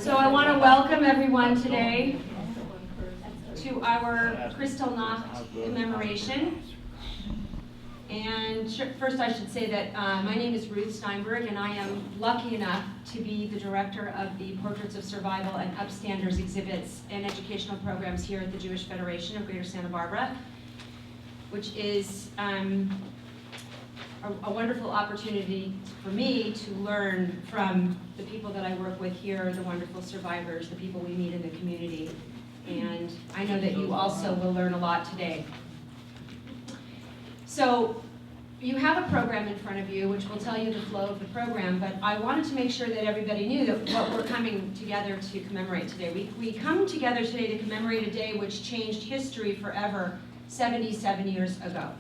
So I want to welcome everyone today to our Kristallnacht commemoration. And first I should say that my name is Ruth Steinberg, and I am lucky enough to be the director of the Portraits of Survival and Upstanders exhibits and educational programs here at the Jewish Federation of Greater Santa Barbara, which is a wonderful opportunity for me to learn from the people that I work with here, the wonderful survivors, the people we meet in the community. And I know that you also will learn a lot today. So you have a program in front of you which will tell you the flow of the program, but I wanted to make sure that everybody knew that what we're coming together to commemorate today. We come together today to commemorate a day which changed history forever 77 years ago.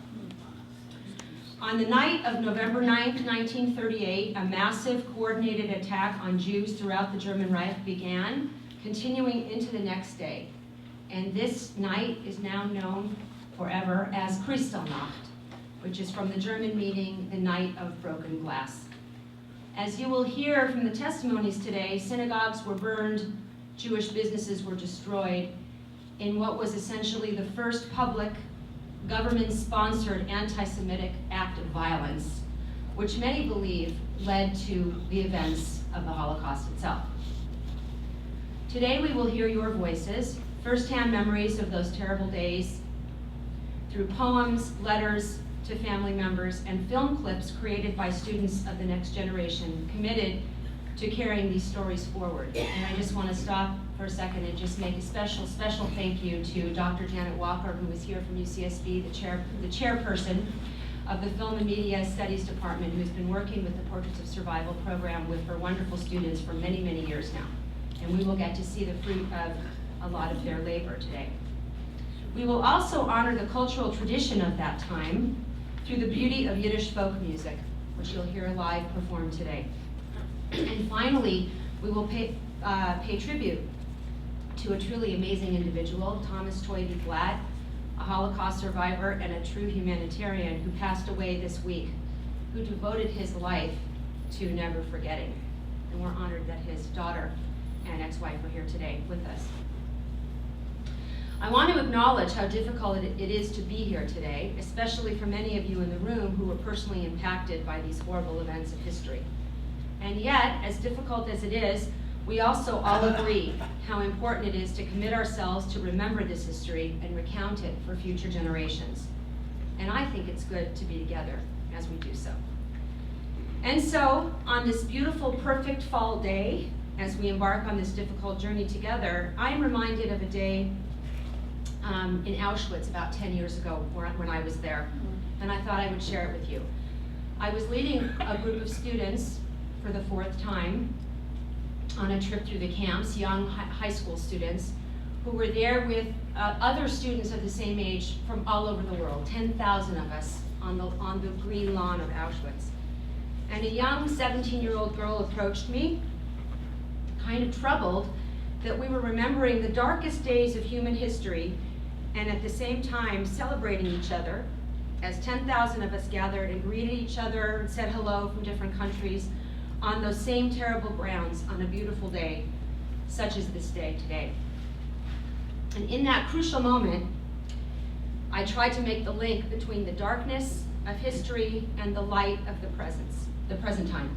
On the night of November 9th, 1938, a massive coordinated attack on Jews throughout the German Reich began, continuing into the next day. And this night is now known forever as Kristallnacht, which is from the German meaning, the night of broken glass. As you will hear from the testimonies today, synagogues were burned, Jewish businesses were destroyed in what was essentially the first public government-sponsored anti-Semitic act of violence, which many believe led to the events of the Holocaust itself. Today we will hear your voices, first-hand memories of those terrible days, through poems, letters to family members, and film clips created by students of the next generation committed to carrying these stories forward. And I just want to stop for a second and just make a special thank you to Dr. Janet Walker, who is here from UCSB, the chairperson of the Film and Media Studies Department, who's been working with the Portraits of Survival program with her wonderful students for many, many years now. And we will get to see the fruit of a lot of their labor today. We will also honor the cultural tradition of that time through the beauty of Yiddish folk music, which you'll hear live performed today. And finally, we will pay tribute to a truly amazing individual, Thomas Toynbee Blatt, a Holocaust survivor and a true humanitarian who passed away this week, who devoted his life to never forgetting. And we're honored that his daughter and ex-wife are here today with us. I want to acknowledge how difficult it is to be here today, especially for many of you in the room who were personally impacted by these horrible events of history. And yet, as difficult as it is, we also all agree how important it is to commit ourselves to remember this history and recount it for future generations. And I think it's good to be together as we do so. And so, on this beautiful, perfect fall day, as we embark on this difficult journey together, I'm reminded of a day in Auschwitz about 10 years ago when I was there, and I thought I would share it with you. I was leading a group of students for the fourth time on a trip through the camps, young high school students, who were there with other students of the same age from all over the world, 10,000 of us on the green lawn of Auschwitz. And a young 17-year-old girl approached me, kind of troubled that we were remembering the darkest days of human history and at the same time celebrating each other as 10,000 of us gathered and greeted each other and said hello from different countries on those same terrible grounds on a beautiful day, such as this day today. And in that crucial moment, I tried to make the link between the darkness of history and the light of the present time.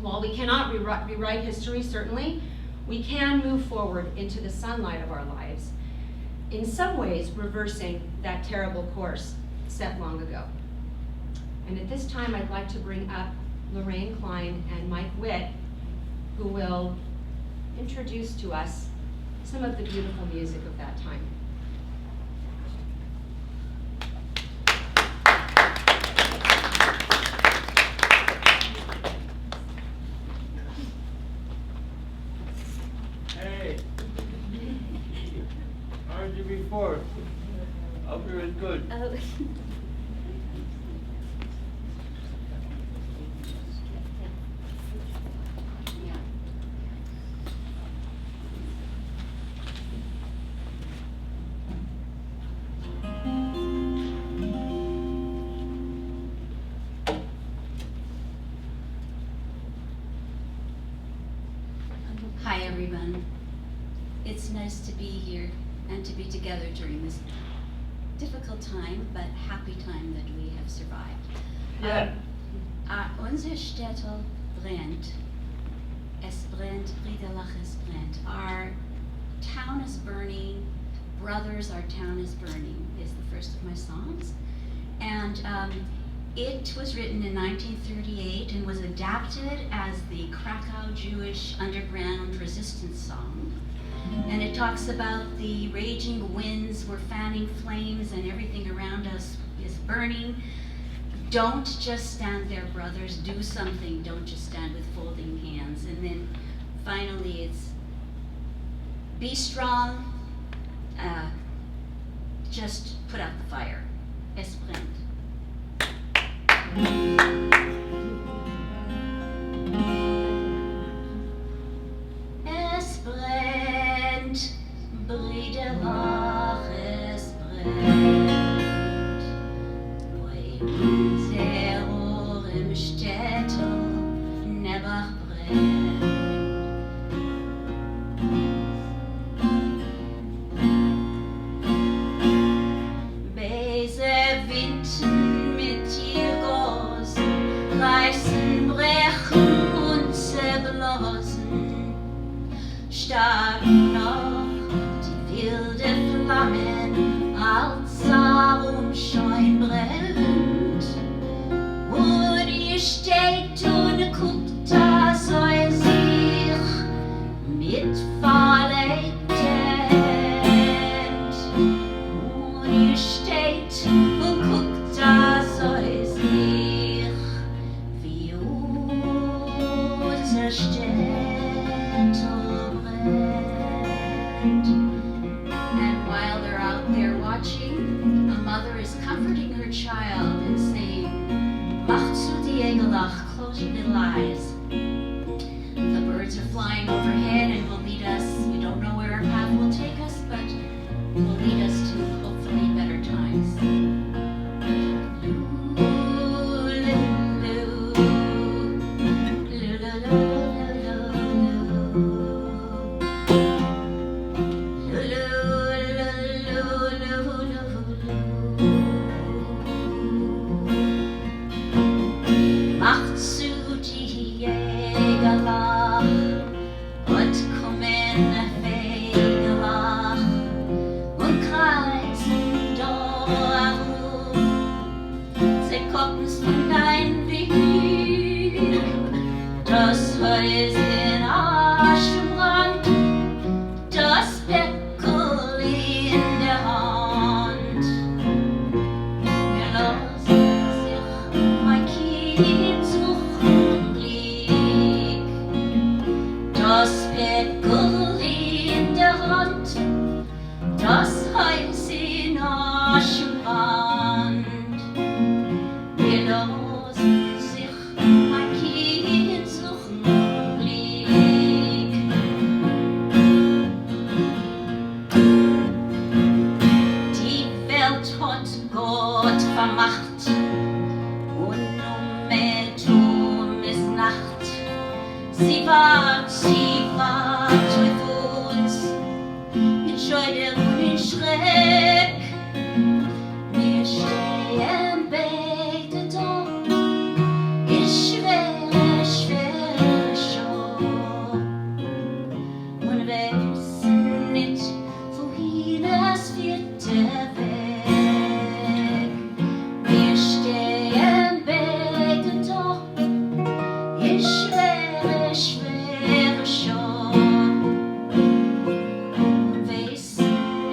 While we cannot rewrite history, certainly, we can move forward into the sunlight of our lives, in some ways reversing that terrible course set long ago. And at this time, I'd like to bring up Lorraine Klein and Mike Witt, who will introduce to us some of the beautiful music of that time. Hey, how did you before? Hope you're as good. Oh. Hi, everyone. It's nice to be here and to be together during this difficult time, but happy time that we have survived. Yeah. Unser Städtel brennt. Es brennt, Brüderlach, es brennt. Our town is burning. Brothers, our town is burning is the first of my songs. And it was written in 1938 and was adapted as the Krakow Jewish underground resistance song. And it talks about the raging winds were fanning flames and everything around us is burning. Don't just stand there, brothers, do something. Don't just stand with folding hands. And then finally it's be strong, just put out the fire. Es brennt. Es brennt, Brüderlach, es brennt. Bei unserem Städtel Nebach brennt. Böse Winden mit ihr Gosen reißen, brechen und zerblasen. Stark noch die wilde Flammen, als darum schein brennt. Wo die steht und guckt, da soll sich mit verlegten. Wo die steht und guckt, da soll sich wie unser Städtel brennt. And while they're out there watching, a mother is comforting her child and saying, Mach zu die Egelach, close your little eyes. The birds are flying overhead and will lead us, we don't know where our path will take us, but will lead us to hopefully better times. Macht zu die Jägerlach und kommen Fegelach und kreisen darum. Sie kommen's von dein Weg, das Haus in Aschenbrand, das Beckel in der Hand. Wir lassen sich mein Kind suchen Blick, das Beckel in der Hand, das Haus in Aschenbrand. Wir lassen sich mein Kind suchen Blick. Die Welt hat Gott vermacht und nun mit ist Nacht. Sie wart mit uns in Scheude und in Schreck. Wir stehen beide da, ist schwere, schwere Schau. Und wissen nicht, wohin es wird der Weg. Wir stehen beide da, ist schwere, schwere Schau. Wissen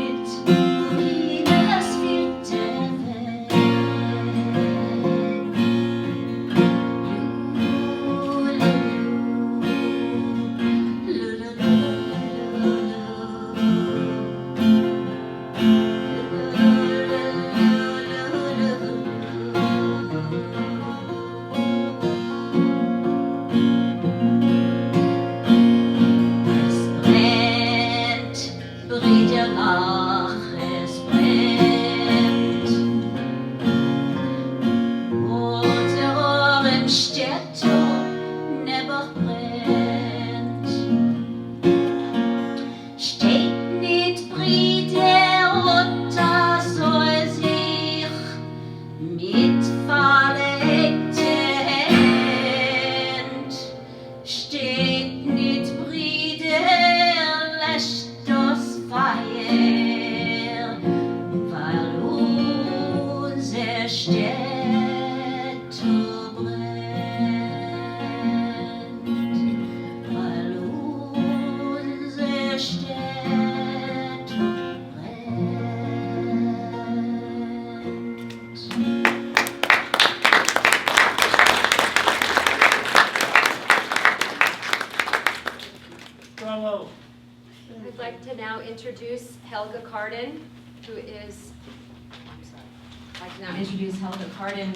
hello. I'd like to now introduce Helga Carden, who is, I'd like to now introduce Helga Carden,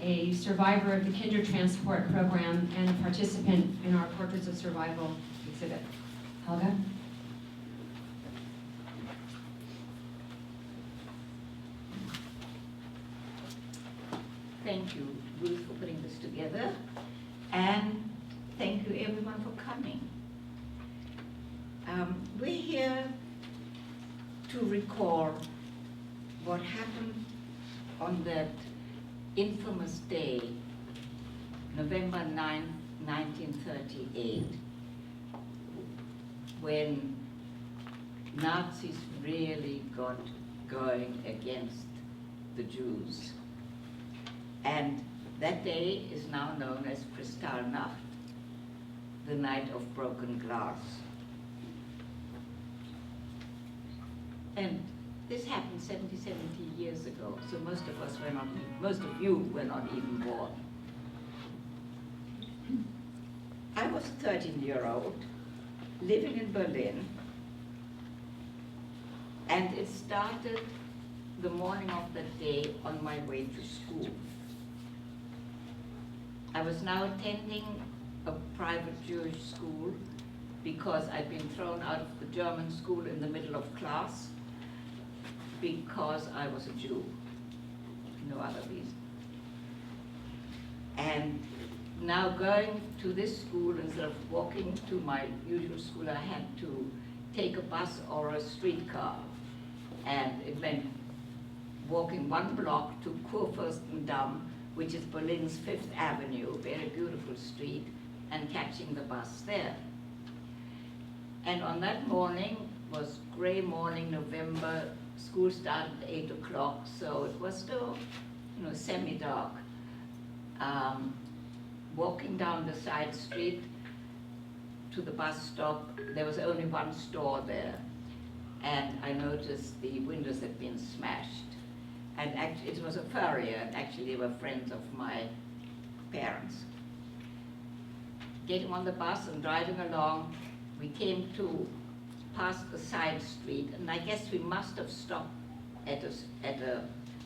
a survivor of the Kinder Transport Program and a participant in our Portraits of Survival exhibit. Helga? Thank you, Ruth, for putting this together, and thank you everyone for coming. We're here to recall what happened on that infamous day, November 9, 1938, when Nazis really got going against the Jews. And that day is now known as Kristallnacht, the night of broken glass. And this happened 70 years ago, so most of you were not even born. I was a 13-year-old living in Berlin, and it started the morning of that day on my way to school. I was now attending a private Jewish school because I'd been thrown out of the German school in the middle of class because I was a Jew, no other reason. And now going to this school, instead of walking to my usual school, I had to take a bus or a streetcar. And it meant walking 1 block to Kurfürstendamm, which is Berlin's 5th Avenue, very beautiful street, and catching the bus there. And on that morning, was gray morning, November, school started at 8 o'clock, so it was still, semi-dark. Walking down the side street to the bus stop, there was only one store there, and I noticed the windows had been smashed. And actually, it was a furrier, and actually they were friends of my parents. Getting on the bus and driving along, we came to past a side street, and I guess we must have stopped at a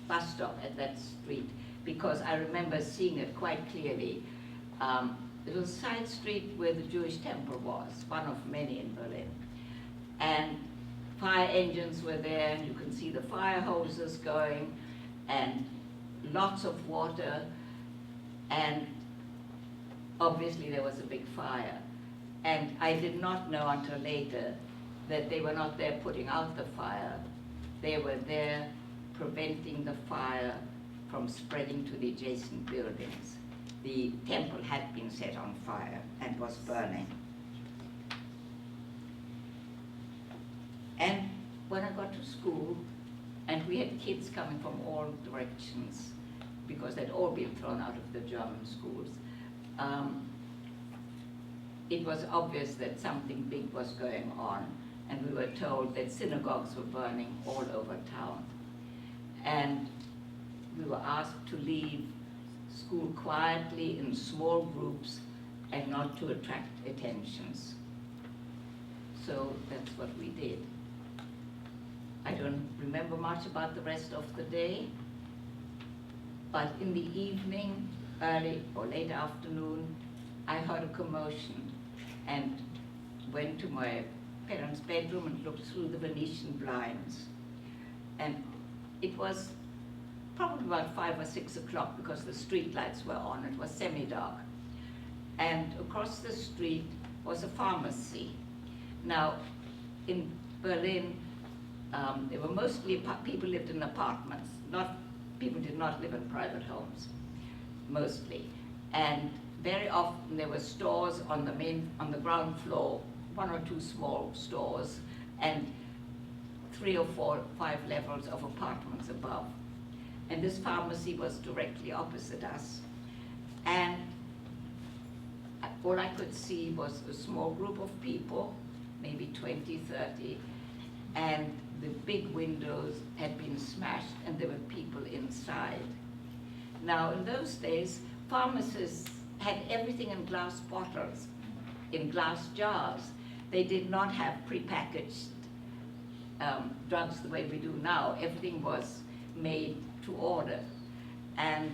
bus stop at that street, because I remember seeing it quite clearly. It was a side street where the Jewish temple was, one of many in Berlin. And fire engines were there, and you can see the fire hoses going, and lots of water, and obviously there was a big fire. And I did not know until later that they were not there putting out the fire. They were there preventing the fire from spreading to the adjacent buildings. The temple had been set on fire and was burning. And when I got to school, and we had kids coming from all directions, because they'd all been thrown out of the German schools, it was obvious that something big was going on, and we were told that synagogues were burning all over town. And we were asked to leave school quietly in small groups and not to attract attentions. So that's what we did. I don't remember much about the rest of the day, but in the evening, early or late afternoon, I heard a commotion and went to my parents' bedroom and looked through the Venetian blinds. And it was probably about 5 or 6 o'clock because the street lights were on. It was semi-dark. And across the street was a pharmacy. Now, in Berlin, they were mostly people lived in apartments. People did not live in private homes, mostly. And very often there were stores on the ground floor, 1 or 2 small stores, and 3 or 4 or 5 levels of apartments above. And this pharmacy was directly opposite us. And all I could see was a small group of people, maybe 20, 30, and the big windows had been smashed and there were people inside. Now, in those days, pharmacists had everything in glass bottles, in glass jars, They did not have prepackaged drugs the way we do now. Everything was made to order. And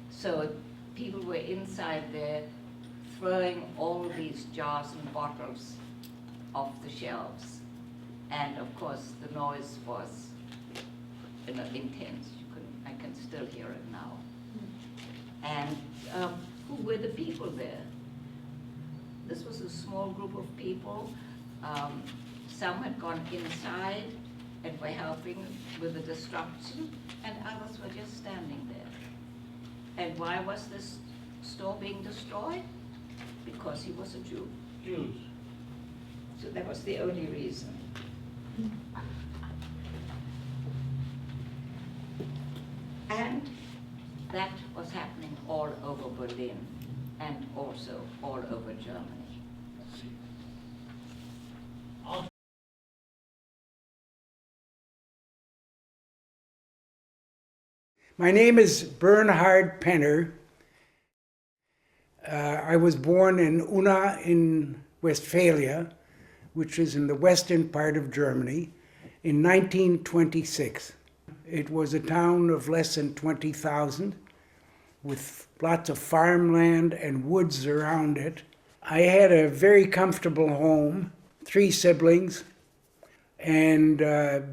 so people were inside there throwing all these jars and bottles off the shelves. And of course, the noise was intense. I can still hear it now. And who were the people there? This was a small group of people. Some had gone inside and were helping with the destruction, and others were just standing there. And why was this store being destroyed? Because he was a Jew. Jews. So that was the only reason. And that was happening all over Berlin and also all over Germany. My name is Bernhard Penner. I was born in Unna in Westphalia, which is in the western part of Germany, in 1926. It was a town of less than 20,000 with lots of farmland and woods around it. I had a very comfortable home, 3 siblings, and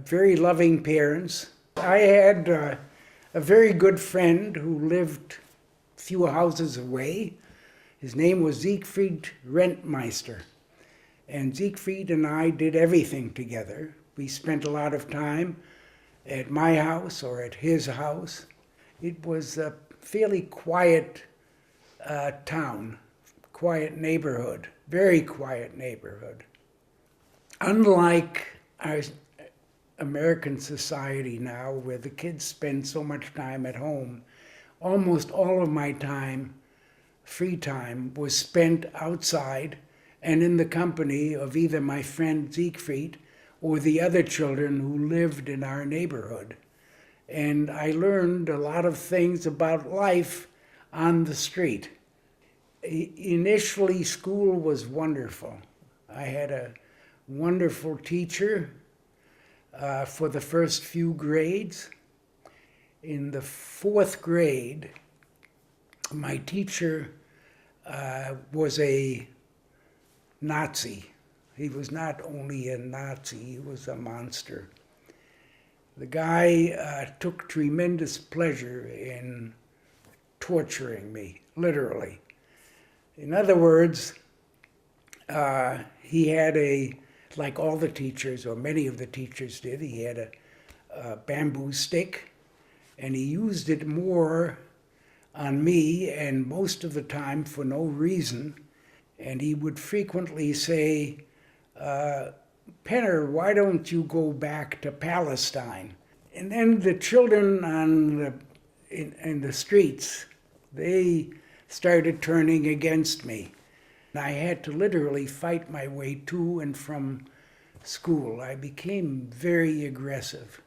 very loving parents. I had a very good friend who lived a few houses away. His name was Siegfried Rentmeister. And Siegfried and I did everything together. We spent a lot of time at my house or at his house. It was a fairly quiet town, quiet neighborhood, very quiet neighborhood. Unlike our American society now, where the kids spend so much time at home, almost all of my time, free time, was spent outside and in the company of either my friend Siegfried or the other children who lived in our neighborhood. And I learned a lot of things about life on the street. Initially, school was wonderful. I had a wonderful teacher for the first few grades. In the 4th grade, my teacher was a Nazi. He was not only a Nazi, he was a monster. The guy took tremendous pleasure in torturing me, literally. In other words, he had like all the teachers, or many of the teachers did, he had a bamboo stick, and he used it more on me, and most of the time for no reason. And he would frequently say, Penner, why don't you go back to Palestine? And then the children in the streets, they started turning against me. I had to literally fight my way to and from school. I became very aggressive.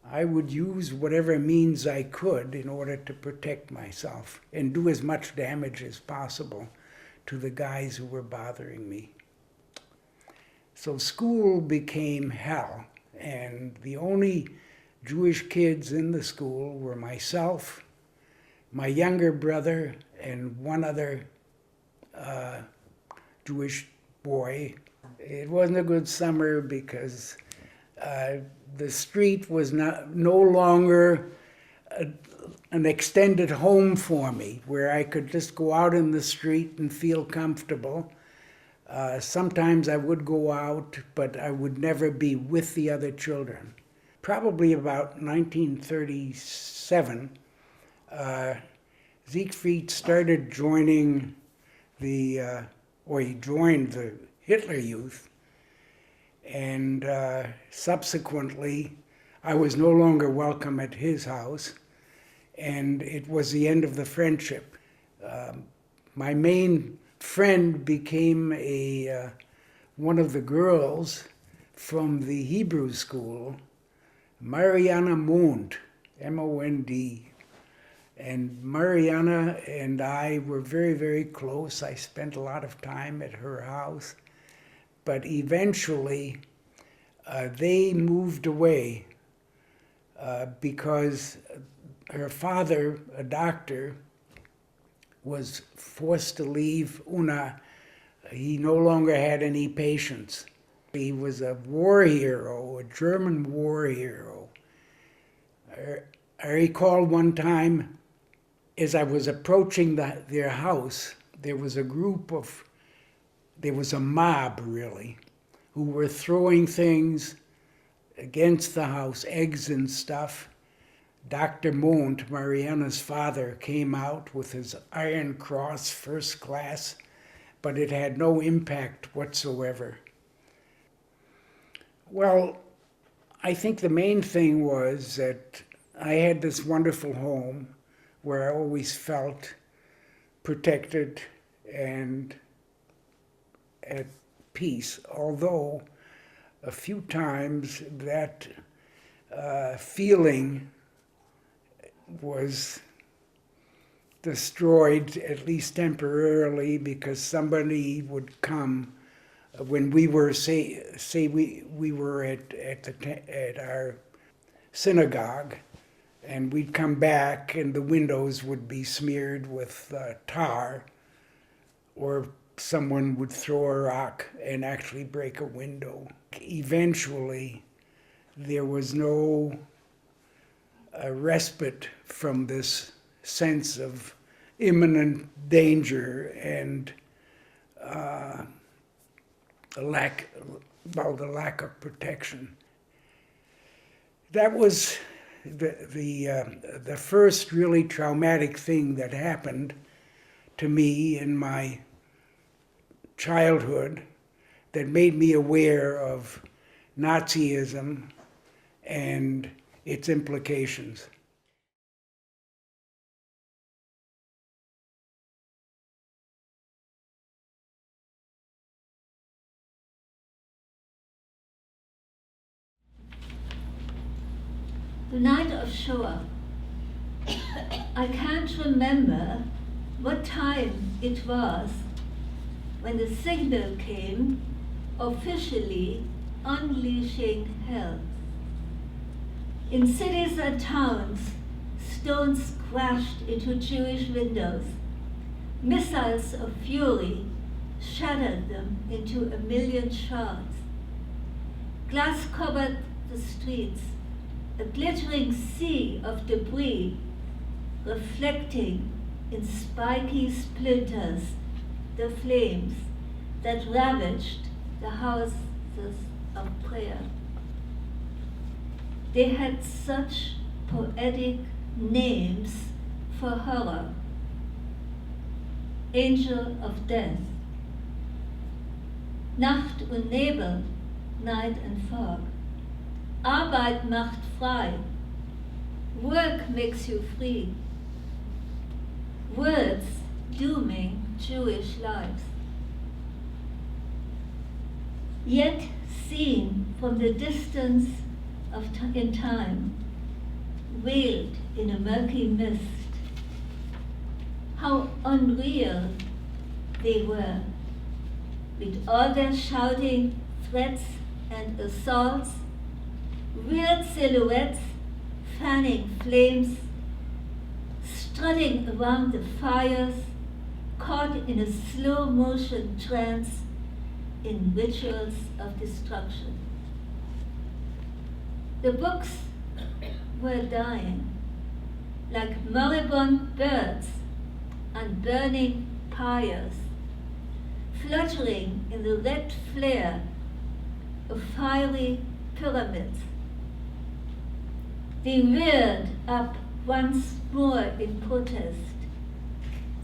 I would use whatever means I could in order to protect myself and do as much damage as possible to the guys who were bothering me. So school became hell, and the only Jewish kids in the school were myself, my younger brother, and one other Jewish boy. It wasn't a good summer because the street was no longer an extended home for me, where I could just go out in the street and feel comfortable. Sometimes I would go out, but I would never be with the other children. Probably about 1937, Siegfried started joining he joined the Hitler Youth, and subsequently I was no longer welcome at his house, and it was the end of the friendship. My main friend became one of the girls from the Hebrew school, Mariana Mond, M-O-N-D. And Mariana and I were very, very close. I spent a lot of time at her house. but eventually they moved away because her father, a doctor, was forced to leave Unna. He no longer had any patients. He was a war hero, a German war hero. I recall one time, as I was approaching their house, there was a mob really, who were throwing things against the house, eggs and stuff. Dr. Mont, Mariana's father, came out with his Iron Cross first class, but it had no impact whatsoever. Well, I think the main thing was that I had this wonderful home where I always felt protected and at peace, although a few times that feeling was destroyed, at least temporarily, because somebody would come when we were, we were at our synagogue, and we'd come back and the windows would be smeared with tar, or someone would throw a rock and actually break a window. Eventually, there was no respite from this sense of imminent danger and the lack of protection. That was the first really traumatic thing that happened to me in my childhood that made me aware of Nazism and its implications. The night of Shoah, I can't remember what time it was when the signal came officially unleashing hell. In cities and towns, stones crashed into Jewish windows. Missiles of fury shattered them into a million shards. Glass covered the streets, a glittering sea of debris reflecting in spiky splinters the flames that ravaged the houses of prayer. They had such poetic names for horror. Angel of Death, Nacht und Nebel, night and fog, Arbeit macht frei, work makes you free, words dooming Jewish lives. Yet seen from the distance in time, veiled in a murky mist, how unreal they were, with all their shouting, threats, and assaults, weird silhouettes fanning flames, strutting around the fires, caught in a slow-motion trance in rituals of destruction. The books were dying, like moribund birds on burning pyres, fluttering in the red flare of fiery pyramids. They reared up once more in protest,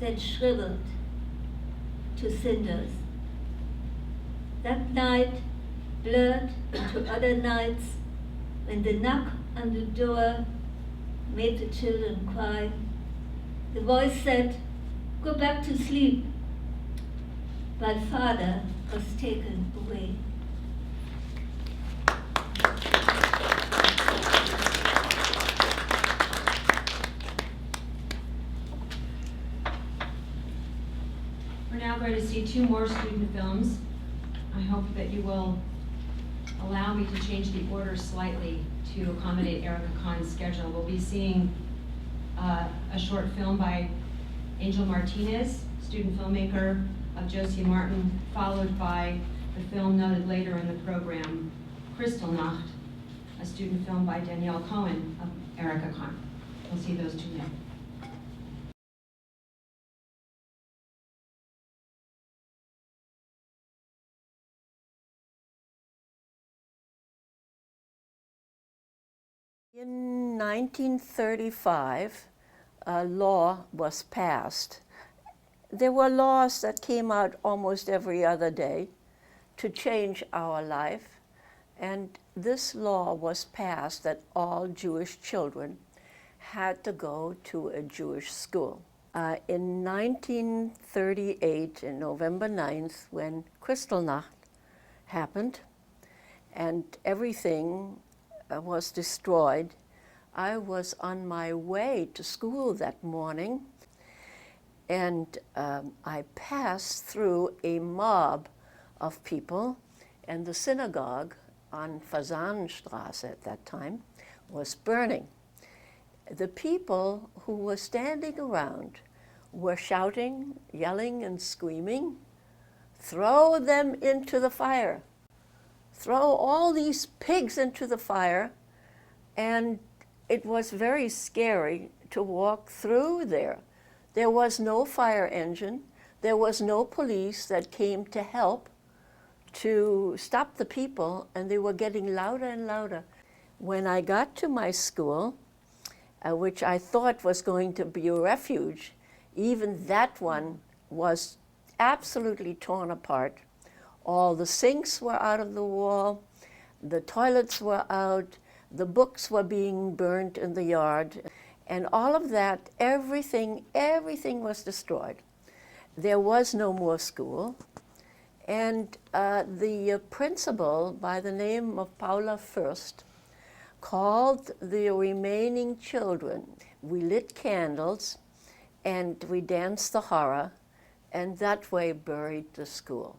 then shriveled to cinders. That night blurred into other nights when the knock on the door made the children cry. The voice said, "Go back to sleep," but Father was taken away. We're now going to see two more student films. I hope that you will allow me to change the order slightly to accommodate Erica Kahn's schedule. We'll be seeing a short film by Angel Martinez, student filmmaker of Josie Martin, followed by the film noted later in the program, Kristallnacht, a student film by Danielle Cohen of Erica Kahn. We'll see those two now. In 1935, a law was passed. There were laws that came out almost every other day to change our life, and this law was passed that all Jewish children had to go to a Jewish school. In 1938, in November 9th, when Kristallnacht happened and everything was destroyed, I was on my way to school that morning, and I passed through a mob of people, and the synagogue on Fasanenstraße at that time was burning. The people who were standing around were shouting, yelling, and screaming, "Throw them into the fire! Throw all these pigs into the fire!" And it was very scary to walk through there. There was no fire engine. There was no police that came to help to stop the people, and they were getting louder and louder. When I got to my school, which I thought was going to be a refuge, even that one was absolutely torn apart. All the sinks were out of the wall, the toilets were out, the books were being burnt in the yard, and all of that, everything was destroyed. There was no more school, and the principal, by the name of Paula Fürst, called the remaining children. We lit candles, and we danced the horror, and that way buried the school.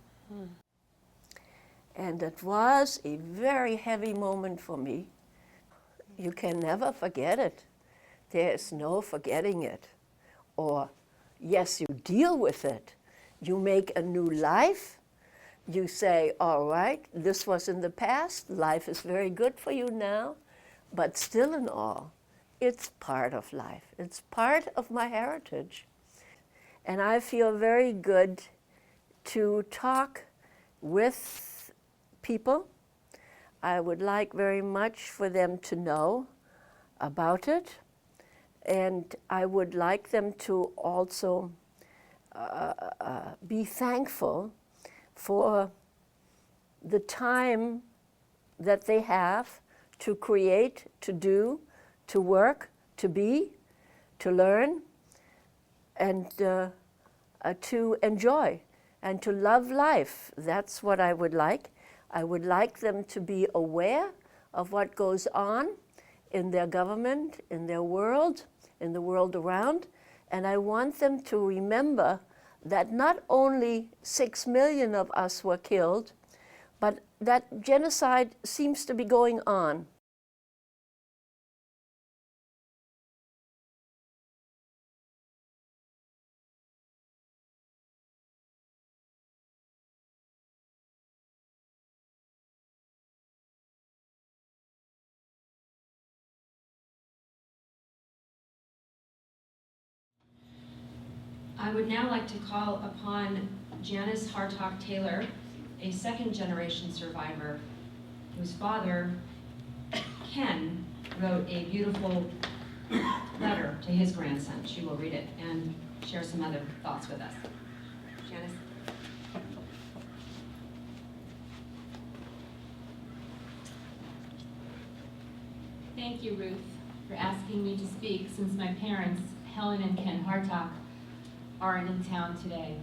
And it was a very heavy moment for me. You can never forget it. There's no forgetting it. Or, yes, you deal with it. You make a new life. You say, all right, this was in the past. Life is very good for you now. But still in all, it's part of life. It's part of my heritage. And I feel very good to talk with people. I would like very much for them to know about it. And I would like them to also be thankful for the time that they have to create, to do, to work, to be, to learn, and to enjoy, and to love life. That's what I would like. I would like them to be aware of what goes on in their government, in their world, in the world around, and I want them to remember that not only 6 million of us were killed, but that genocide seems to be going on. I would now like to call upon Janice Hartog Taylor, a second-generation survivor whose father, Ken, wrote a beautiful letter to his grandson. She will read it and share some other thoughts with us. Janice? Thank you, Ruth, for asking me to speak, since my parents, Helen and Ken Hartog, aren't in town today.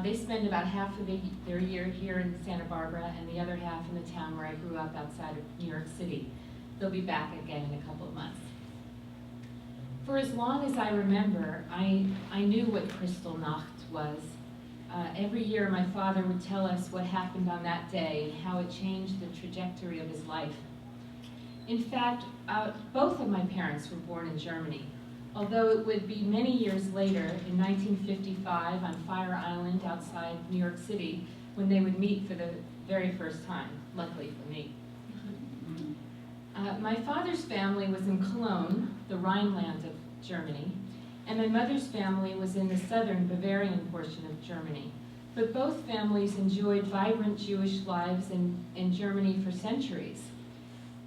They spend about half of their year here in Santa Barbara and the other half in the town where I grew up outside of New York City. They'll be back again in a couple of months. For as long as I remember, I knew what Kristallnacht was, Every year my father would tell us what happened on that day and how it changed the trajectory of his life. In fact, both of my parents were born in Germany, although it would be many years later, in 1955, on Fire Island outside New York City, when they would meet for the very first time, luckily for me. My father's family was in Cologne, the Rhineland of Germany, and my mother's family was in the southern Bavarian portion of Germany. But both families enjoyed vibrant Jewish lives in Germany for centuries.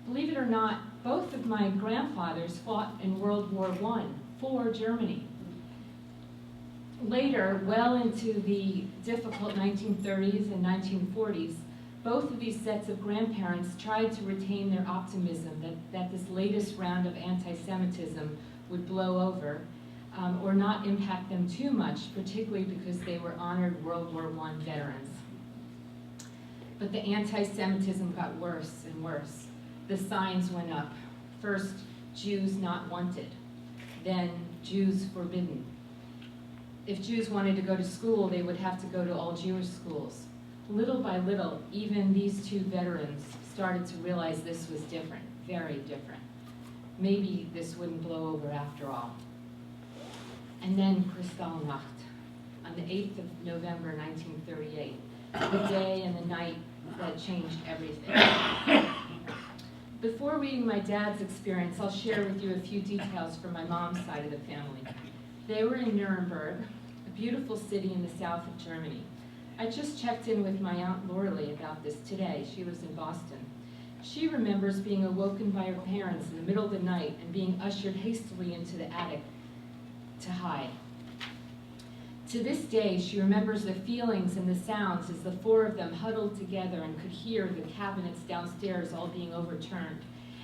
Believe it or not, both of my grandfathers fought in World War I for Germany. Later, well into the difficult 1930s and 1940s, both of these sets of grandparents tried to retain their optimism that this latest round of anti-Semitism would blow over, or not impact them too much, particularly because they were honored World War I veterans. But the anti-Semitism got worse and worse. The signs went up. First, Jews not wanted. Then, Jews forbidden. If Jews wanted to go to school, they would have to go to all Jewish schools. Little by little, even these two veterans started to realize this was different, very different. Maybe this wouldn't blow over after all. And then Kristallnacht, on the 8th of November, 1938, the day and the night that changed everything. Before reading my dad's experience, I'll share with you a few details from my mom's side of the family. They were in Nuremberg, a beautiful city in the south of Germany. I just checked in with my Aunt Lorelei about this today. She lives in Boston. She remembers being awoken by her parents in the middle of the night and being ushered hastily into the attic to hide. To this day, she remembers the feelings and the sounds as the four of them huddled together and could hear the cabinets downstairs all being overturned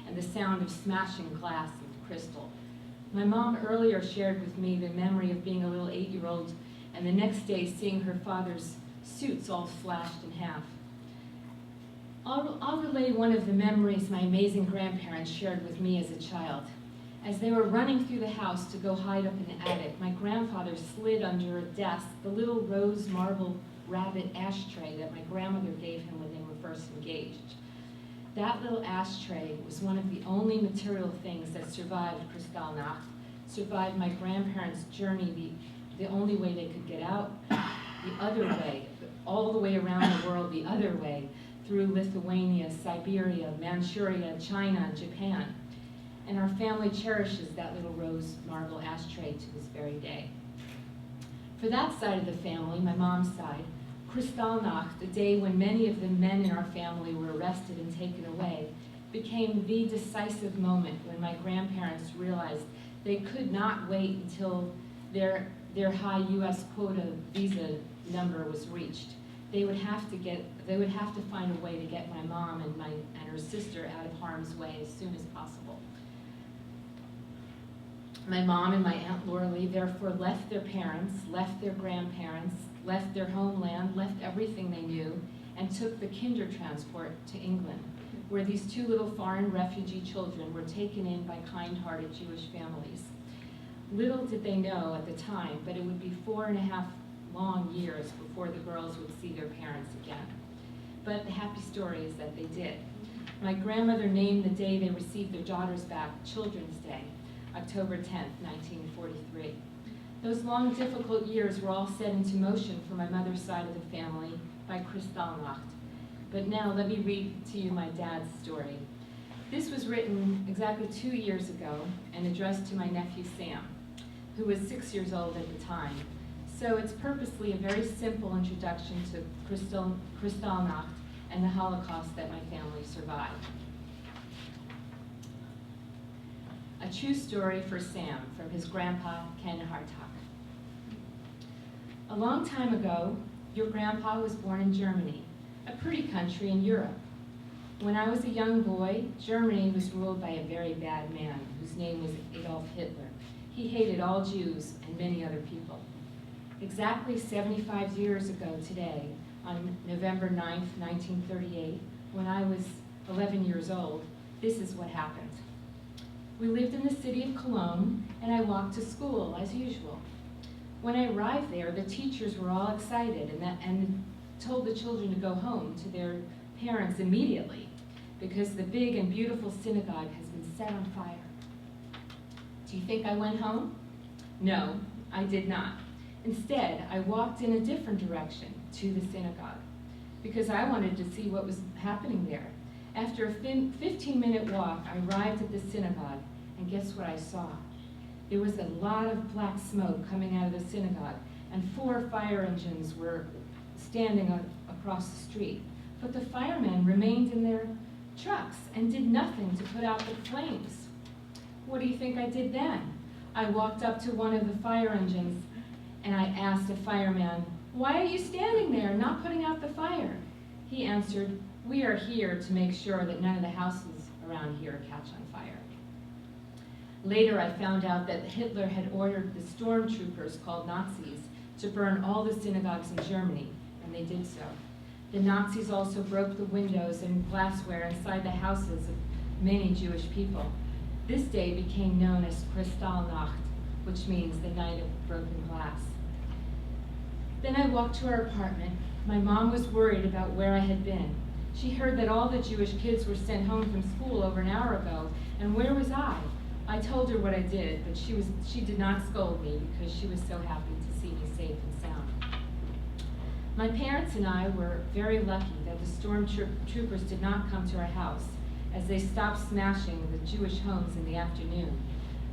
and the sound of smashing glass and crystal. My mom earlier shared with me the memory of being a little 8-year-old and the next day seeing her father's suits all slashed in half. I'll relay one of the memories my amazing grandparents shared with me as a child. As they were running through the house to go hide up in the attic, my grandfather slid under a desk the little rose marble rabbit ashtray that my grandmother gave him when they were first engaged. That little ashtray was one of the only material things that survived Kristallnacht, survived my grandparents' journey, the only way they could get out, the other way, all the way around the world, the other way, through Lithuania, Siberia, Manchuria, China, Japan. And our family cherishes that little rose marble ashtray to this very day. For that side of the family, my mom's side, Kristallnacht, the day when many of the men in our family were arrested and taken away, became the decisive moment when my grandparents realized they could not wait until their high U.S. quota visa number was reached. They would have to find a way to get my mom and her sister out of harm's way as soon as possible. My mom and my Aunt Lorelei therefore left their parents, left their grandparents, left their homeland, left everything they knew, and took the kinder transport to England, where these two little foreign refugee children were taken in by kind-hearted Jewish families. Little did they know at the time, but it would be 4.5 long years before the girls would see their parents again. But the happy story is that they did. My grandmother named the day they received their daughters back Children's Day, October 10th, 1943. Those long, difficult years were all set into motion for my mother's side of the family by Kristallnacht. But now let me read to you my dad's story. This was written exactly 2 years ago and addressed to my nephew Sam, who was 6 years old at the time. So it's purposely a very simple introduction to Kristallnacht and the Holocaust that my family survived. A true story for Sam from his grandpa, Ken Hartog. A long time ago, your grandpa was born in Germany, a pretty country in Europe. When I was a young boy, Germany was ruled by a very bad man whose name was Adolf Hitler. He hated all Jews and many other people. Exactly 75 years ago today, on November 9th, 1938, when I was 11 years old, this is what happened. We lived in the city of Cologne, and I walked to school as usual. When I arrived there, the teachers were all excited and told the children to go home to their parents immediately because the big and beautiful synagogue has been set on fire. Do you think I went home? No, I did not. Instead, I walked in a different direction to the synagogue because I wanted to see what was happening there. After a 15-minute walk, I arrived at the synagogue, and guess what I saw? There was a lot of black smoke coming out of the synagogue, and 4 fire engines were standing across the street. But the firemen remained in their trucks and did nothing to put out the flames. What do you think I did then? I walked up to one of the fire engines and I asked a fireman, "Why are you standing there, not putting out the fire?" He answered, "We are here to make sure that none of the houses around here catch on fire." Later, I found out that Hitler had ordered the stormtroopers, called Nazis, to burn all the synagogues in Germany, and they did so. The Nazis also broke the windows and glassware inside the houses of many Jewish people. This day became known as Kristallnacht, which means the night of broken glass. Then I walked to our apartment. My mom was worried about where I had been. She heard that all the Jewish kids were sent home from school over an hour ago, and where was I? I told her what I did, but she did not scold me because she was so happy to see me safe and sound. My parents and I were very lucky that the stormtroopers did not come to our house, as they stopped smashing the Jewish homes in the afternoon.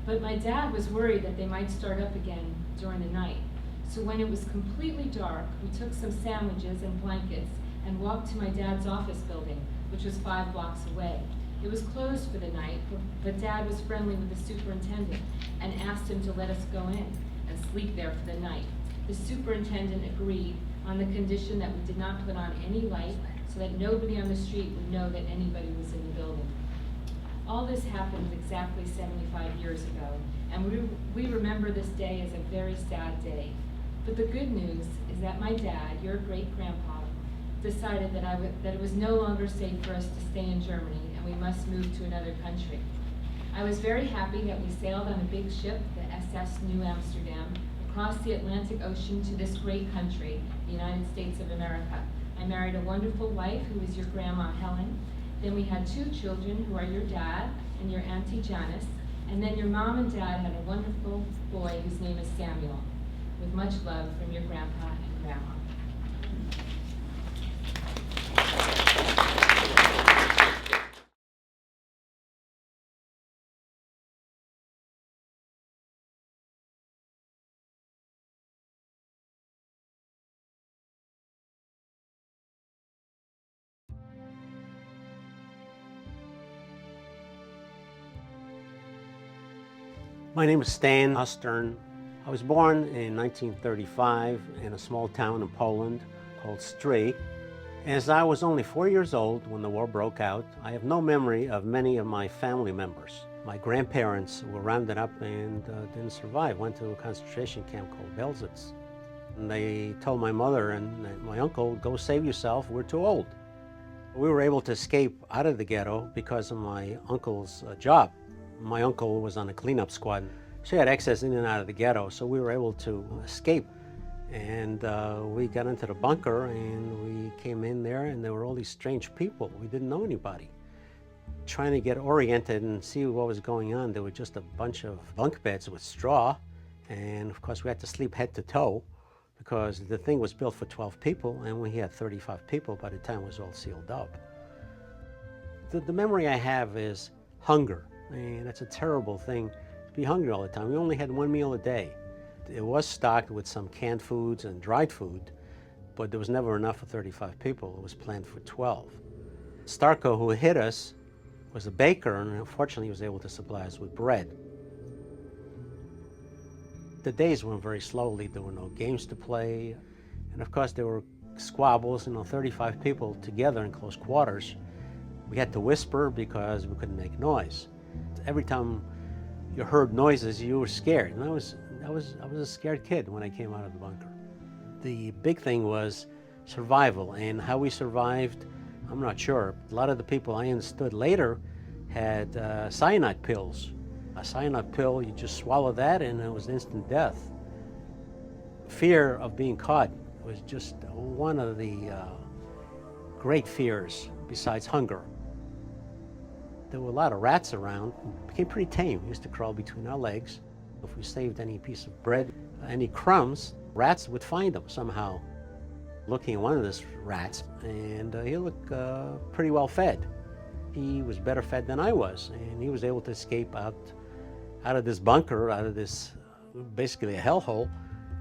But my dad was worried that they might start up again during the night. So when it was completely dark, we took some sandwiches and blankets and walked to my dad's office building, which was 5 blocks away. It was closed for the night, but Dad was friendly with the superintendent and asked him to let us go in and sleep there for the night. The superintendent agreed on the condition that we did not put on any light so that nobody on the street would know that anybody was in the building. All this happened exactly 75 years ago, and we remember this day as a very sad day. But the good news is that my dad, your great-grandpa, decided that it was no longer safe for us to stay in Germany and we must move to another country. I was very happy that we sailed on a big ship, the SS New Amsterdam, across the Atlantic Ocean to this great country, the United States of America. I married a wonderful wife who was your grandma Helen. Then we had 2 children who are your dad and your Auntie Janice. And then your mom and dad had a wonderful boy whose name is Samuel. With much love from your grandpa and grandma. My name is Stan OSTERN. I was born in 1935 in a small town in Poland called Stry. As I was only 4 years old when the war broke out, I have no memory of many of my family members. My grandparents were rounded up and didn't survive, went to a concentration camp called Belzec. And they told my mother and my uncle, "Go save yourself, we're too old." We were able to escape out of the ghetto because of my uncle's job. My uncle was on a cleanup squad. So he had access in and out of the ghetto, so we were able to escape. And we got into the bunker and we came in there and there were all these strange people. We didn't know anybody. Trying to get oriented and see what was going on, there were just a bunch of bunk beds with straw. And of course we had to sleep head to toe because the thing was built for 12 people and we had 35 people by the time it was all sealed up. The memory I have is hunger. And it's a terrible thing to be hungry all the time. We only had 1 meal a day. It was stocked with some canned foods and dried food, but there was never enough for 35 people. It was planned for 12. Starko, who hit us, was a baker, and unfortunately he was able to supply us with bread. The days went very slowly. There were no games to play. And of course there were squabbles, 35 people together in close quarters. We had to whisper because we couldn't make noise. Every time you heard noises, you were scared. And I was a scared kid when I came out of the bunker. The big thing was survival, and how we survived, I'm not sure. A lot of the people I understood later had cyanide pills. A cyanide pill, you just swallow that and it was instant death. Fear of being caught was just one of the great fears besides hunger. There were a lot of rats around. It became pretty tame. They used to crawl between our legs. If we saved any piece of bread, any crumbs, rats would find them somehow. Looking at one of these rats, and he looked pretty well fed. He was better fed than I was, and he was able to escape out of this bunker, out of this basically a hellhole,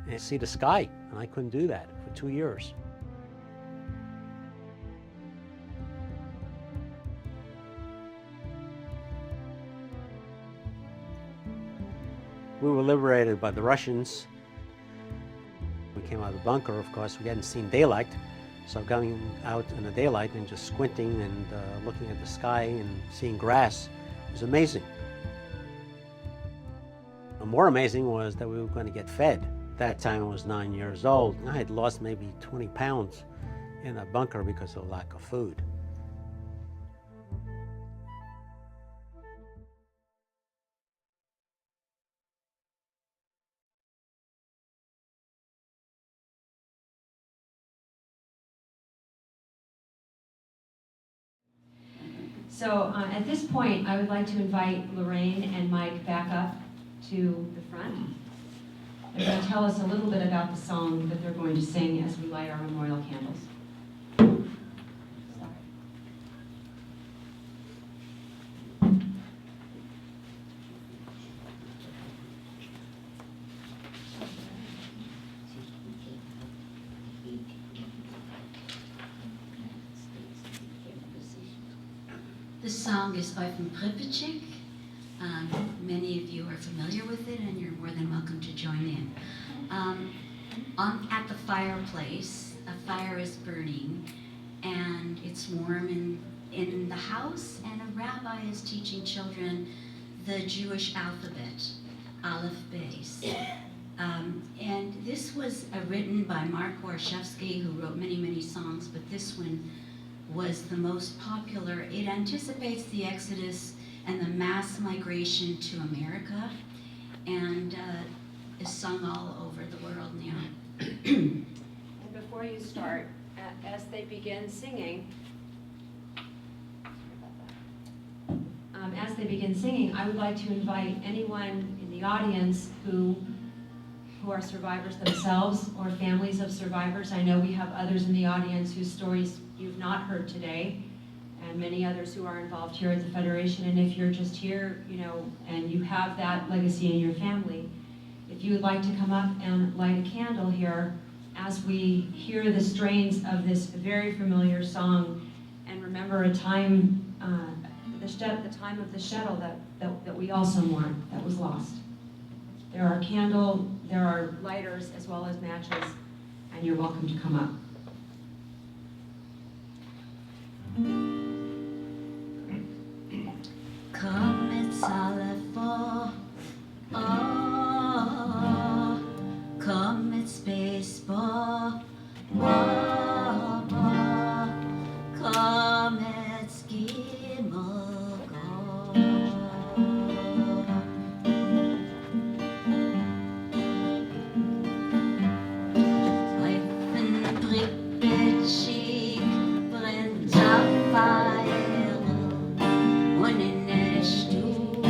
and see the sky. And I couldn't do that for 2 years. We were liberated by the Russians. We came out of the bunker, of course, we hadn't seen daylight. So going out in the daylight and just squinting and looking at the sky and seeing grass was amazing. More amazing was that we were going to get fed. That time I was 9 years old. I had lost maybe 20 pounds in a bunker because of lack of food. So at this point, I would like to invite Lorraine and Mike back up to the front. They're going to tell us a little bit about the song that they're going to sing as we light our memorial candles. This song is by from Pripyat. Many of you are familiar with it, and you're more than welcome to join in. At the fireplace, a fire is burning, and it's warm in the house, and a rabbi is teaching children the Jewish alphabet, Aleph Beis. And this was written by Mark Warshevsky, who wrote many, many songs, but this one was the most popular. It anticipates the Exodus and the mass migration to America, and is sung all over the world now. And before you start, as they begin singing, I would like to invite anyone in the audience who are survivors themselves or families of survivors. I know we have others in the audience whose stories you've not heard today, and many others who are involved here at the Federation. And if you're just here, and you have that legacy in your family, if you would like to come up and light a candle here as we hear the strains of this very familiar song and remember a time, the time of the shtetl that we also mourn, that was lost. There are lighters as well as matches, and you're welcome to come up. Come, it's Aleph, come, it's Beis, come, it's Gimel, Life in Pripyat brennt auf Feuer, und in der Stube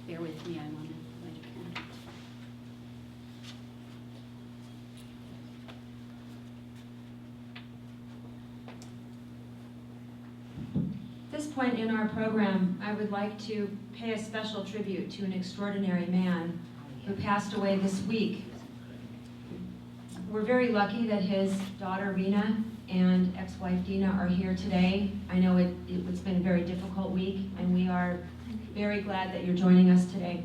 Bear with me, I want to light a candle. At this point in our program, I would like to pay a special tribute to an extraordinary man who passed away this week. We're very lucky that his daughter Rena and ex-wife Dina are here today. I know it's been a very difficult week, and we are very glad that you're joining us today.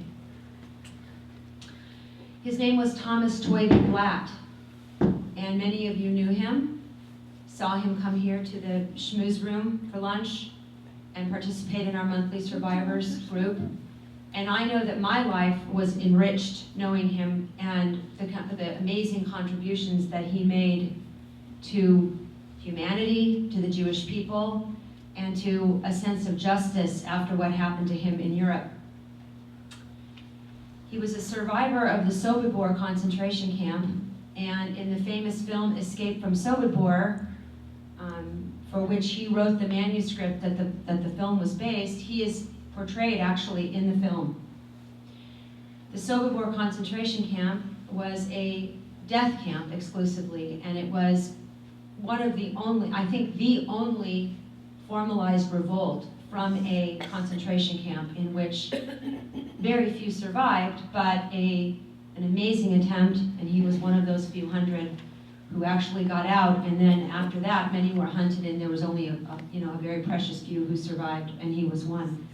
His name was Thomas Toyvie Blatt, and many of you knew him, saw him come here to the schmooze room for lunch and participate in our monthly survivors group. And I know that my life was enriched knowing him and the amazing contributions that he made to humanity, to the Jewish people, and to a sense of justice after what happened to him in Europe. He was a survivor of the Sobibor concentration camp, and in the famous film Escape from Sobibor, for which he wrote the manuscript that the film was based, he is portrayed actually in the film. The Sobibor concentration camp was a death camp exclusively, and it was one of the only, I think the only formalized revolt from a concentration camp in which very few survived, but an amazing attempt, and he was one of those few hundred who actually got out, and then after that many were hunted, and there was only a very precious few who survived, and he was one.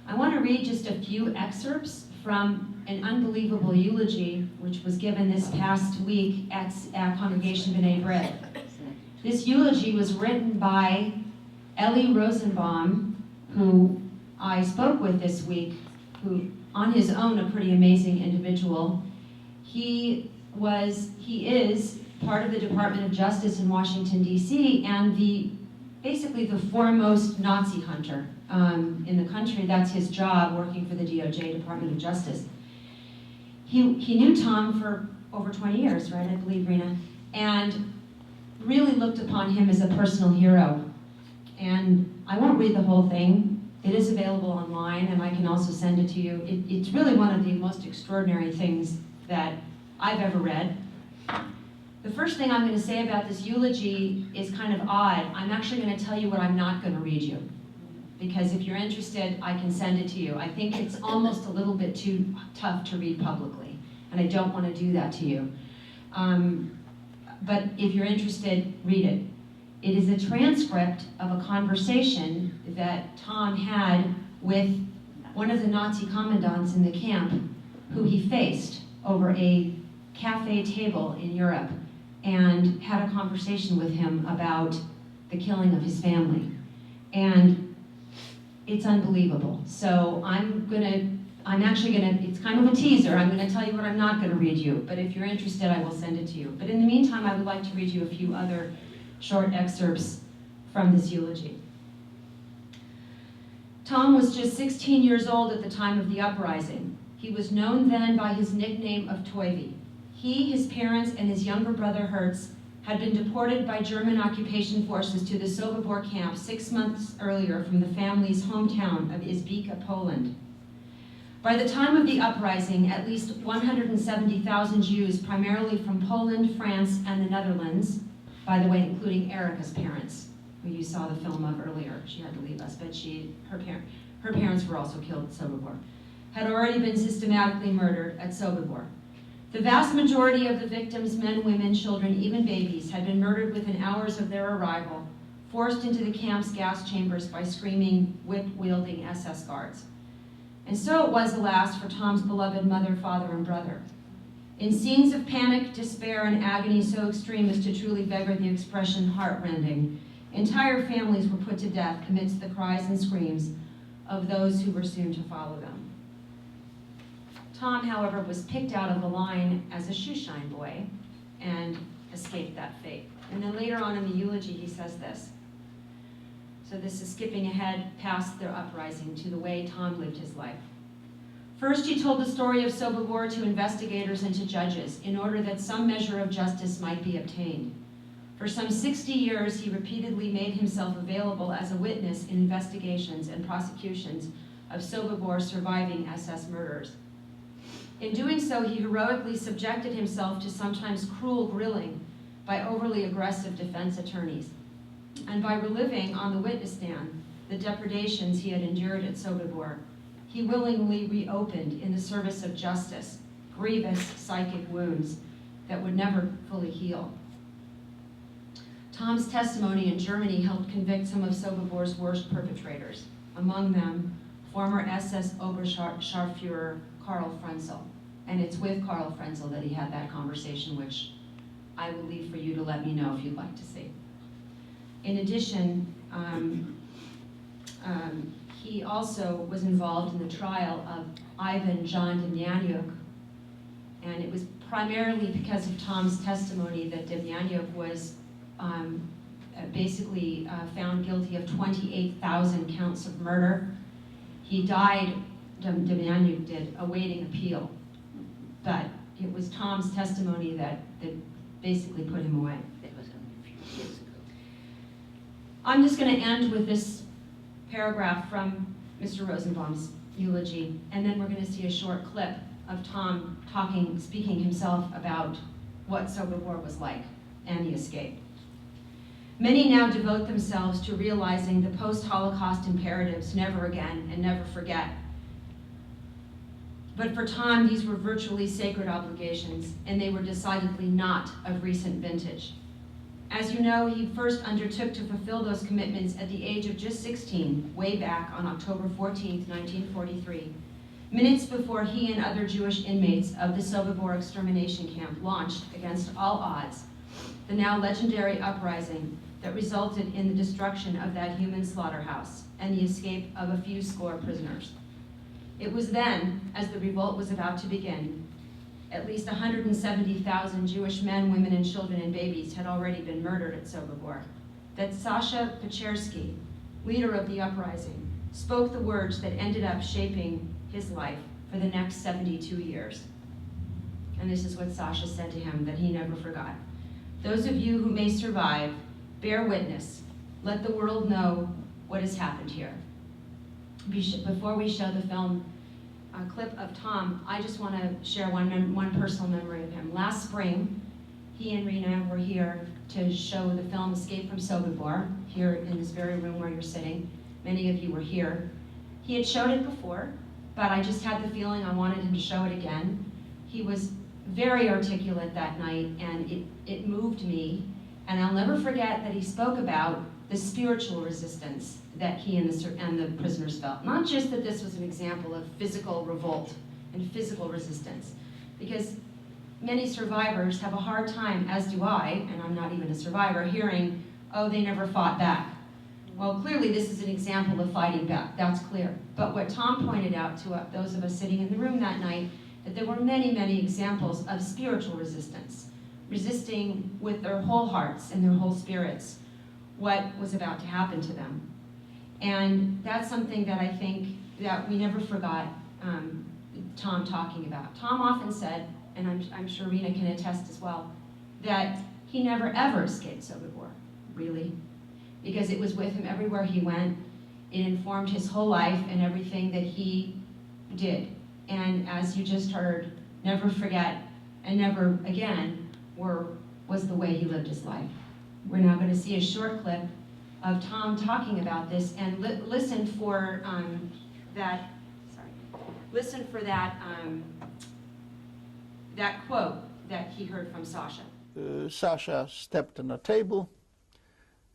I want to read just a few excerpts from an unbelievable eulogy which was given this past week at Congregation B'nai B'rith. This eulogy was written by Eli Rosenbaum, who I spoke with this week, who on his own a pretty amazing individual. He is part of the Department of Justice in Washington, D.C., and basically the foremost Nazi hunter in the country. That's his job, working for the DOJ, Department of Justice. He knew Tom for over 20 years, right, I believe, Rena, and really looked upon him as a personal hero. And I won't read the whole thing. It is available online, and I can also send it to you. It's really one of the most extraordinary things that I've ever read. The first thing I'm going to say about this eulogy is kind of odd. I'm actually going to tell you what I'm not going to read you, because if you're interested, I can send it to you. I think it's almost a little bit too tough to read publicly, and I don't want to do that to you. But if you're interested, read it. It is a transcript of a conversation that Tom had with one of the Nazi commandants in the camp who he faced over a cafe table in Europe, and had a conversation with him about the killing of his family. And it's unbelievable. So it's kind of a teaser. I'm gonna tell you what I'm not gonna read you, but if you're interested, I will send it to you. But in the meantime, I would like to read you a few other short excerpts from this eulogy. Tom was just 16 years old at the time of the uprising. He was known then by his nickname of Toyvie. He, his parents, and his younger brother Hertz had been deported by German occupation forces to the Sobibor camp 6 months earlier from the family's hometown of Izbica, Poland. By the time of the uprising, at least 170,000 Jews, primarily from Poland, France, and the Netherlands, by the way, including Erica's parents, who you saw the film of earlier. She had to leave us, but her parents were also killed at Sobibor, had already been systematically murdered at Sobibor. The vast majority of the victims, men, women, children, even babies, had been murdered within hours of their arrival, forced into the camp's gas chambers by screaming, whip-wielding SS guards. And so it was, alas, for Tom's beloved mother, father, and brother. In scenes of panic, despair, and agony so extreme as to truly beggar the expression heart-rending, entire families were put to death amidst the cries and screams of those who were soon to follow them. Tom, however, was picked out of the line as a shoeshine boy and escaped that fate. And then later on in the eulogy, he says this. So this is skipping ahead past the uprising to the way Tom lived his life. First, he told the story of Sobibor to investigators and to judges in order that some measure of justice might be obtained. For some 60 years, he repeatedly made himself available as a witness in investigations and prosecutions of Sobibor's surviving SS murders. In doing so, he heroically subjected himself to sometimes cruel grilling by overly aggressive defense attorneys, and by reliving on the witness stand the depredations he had endured at Sobibor, he willingly reopened in the service of justice grievous psychic wounds that would never fully heal. Tom's testimony in Germany helped convict some of Sobibor's worst perpetrators, among them former SS Oberscharführer Karl Frenzel. And it's with Karl Frenzel that he had that conversation, which I will leave for you to let me know if you'd like to see. In addition, he also was involved in the trial of Ivan John Demjanjuk, and it was primarily because of Tom's testimony that Demjanjuk was basically found guilty of 28,000 counts of murder. He died, Demjanjuk did, awaiting appeal, but it was Tom's testimony that basically put him away. That was only a few years ago. I'm just going to end with this paragraph from Mr. Rosenbaum's eulogy, and then we're going to see a short clip of Tom speaking himself about what Sobibor was like and the escape. Many now devote themselves to realizing the post-Holocaust imperatives, never again and never forget. But for Tom, these were virtually sacred obligations, and they were decidedly not of recent vintage. As you know, he first undertook to fulfill those commitments at the age of just 16, way back on October 14, 1943, minutes before he and other Jewish inmates of the Sobibor extermination camp launched, against all odds, the now legendary uprising that resulted in the destruction of that human slaughterhouse and the escape of a few score prisoners. It was then, as the revolt was about to begin, at least 170,000 Jewish men, women, and children and babies had already been murdered at Sobibor, that Sasha Pechersky, leader of the uprising, spoke the words that ended up shaping his life for the next 72 years. And this is what Sasha said to him that he never forgot. Those of you who may survive, bear witness. Let the world know what has happened here. Before we show the film clip of Tom, I just want to share one personal memory of him. Last spring, he and Rena were here to show the film Escape from Sobibor, here in this very room where you're sitting. Many of you were here. He had showed it before, but I just had the feeling I wanted him to show it again. He was very articulate that night, and it moved me. And I'll never forget that he spoke about the spiritual resistance that he and the prisoners felt. Not just that this was an example of physical revolt and physical resistance, because many survivors have a hard time, as do I, and I'm not even a survivor, hearing, oh, they never fought back. Well, clearly this is an example of fighting back, that's clear. But what Tom pointed out to those of us sitting in the room that night, that there were many, many examples of spiritual resistance, resisting with their whole hearts and their whole spirits what was about to happen to them. And that's something that I think that we never forgot Tom talking about. Tom often said, and I'm sure Rena can attest as well, that he never ever escaped Sobibor, really, because it was with him everywhere he went. It informed his whole life and everything that he did. And as you just heard, never forget and never again was the way he lived his life. We're now going to see a short clip of Tom talking about this, and listen for that. Sorry, listen for that that quote that he heard from Sasha. Sasha stepped on a table,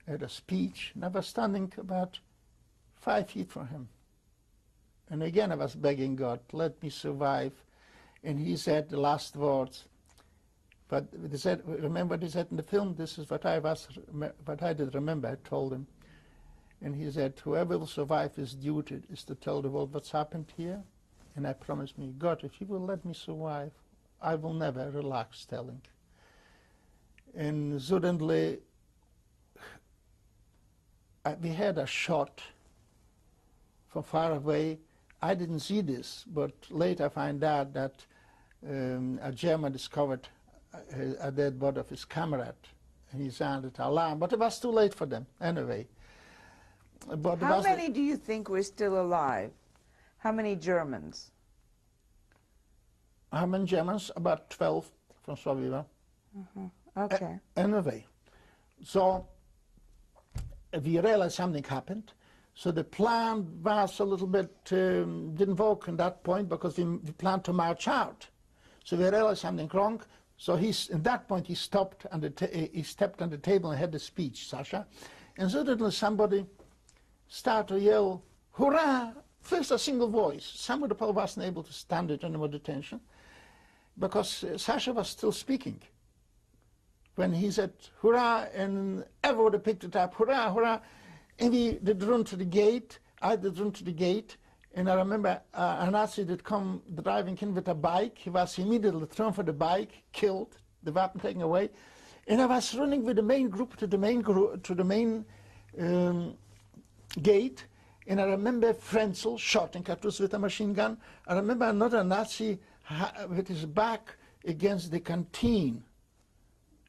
had a speech, and I was standing about 5 feet from him. And again I was begging God, let me survive. And he said the last words. But he said, remember what he said in the film? This is what I did remember, I told him. And he said, whoever will survive his duty is to tell the world what's happened here. And I promised me, God, if you will let me survive, I will never relax telling. And suddenly, we had a shot from far away. I didn't see this, but later I find out that a German discovered a dead body of his comrade, and he sounded alarm, but it was too late for them anyway. But How many do you think were still alive? How many Germans? How many Germans? About 12 from Soviet. Okay. Anyway, so we realized something happened. So the plan was a little bit, didn't work at that point because we planned to march out. So we realized something wrong. So at that point he stopped and he stepped on the table and had the speech, Sasha. And suddenly somebody started to yell, hurrah! First a single voice. Some of the people wasn't able to stand it anymore attention because Sasha was still speaking. When he said, hurrah, and everybody picked it up, hurrah, hurrah. And we did run to the gate, I did run to the gate, and I remember a Nazi did come driving in with a bike. He was immediately thrown for the bike, killed, the weapon taken away. And I was running with the main group to the main gate, and I remember Frenzel shooting at us with a machine gun. I remember another Nazi with his back against the canteen.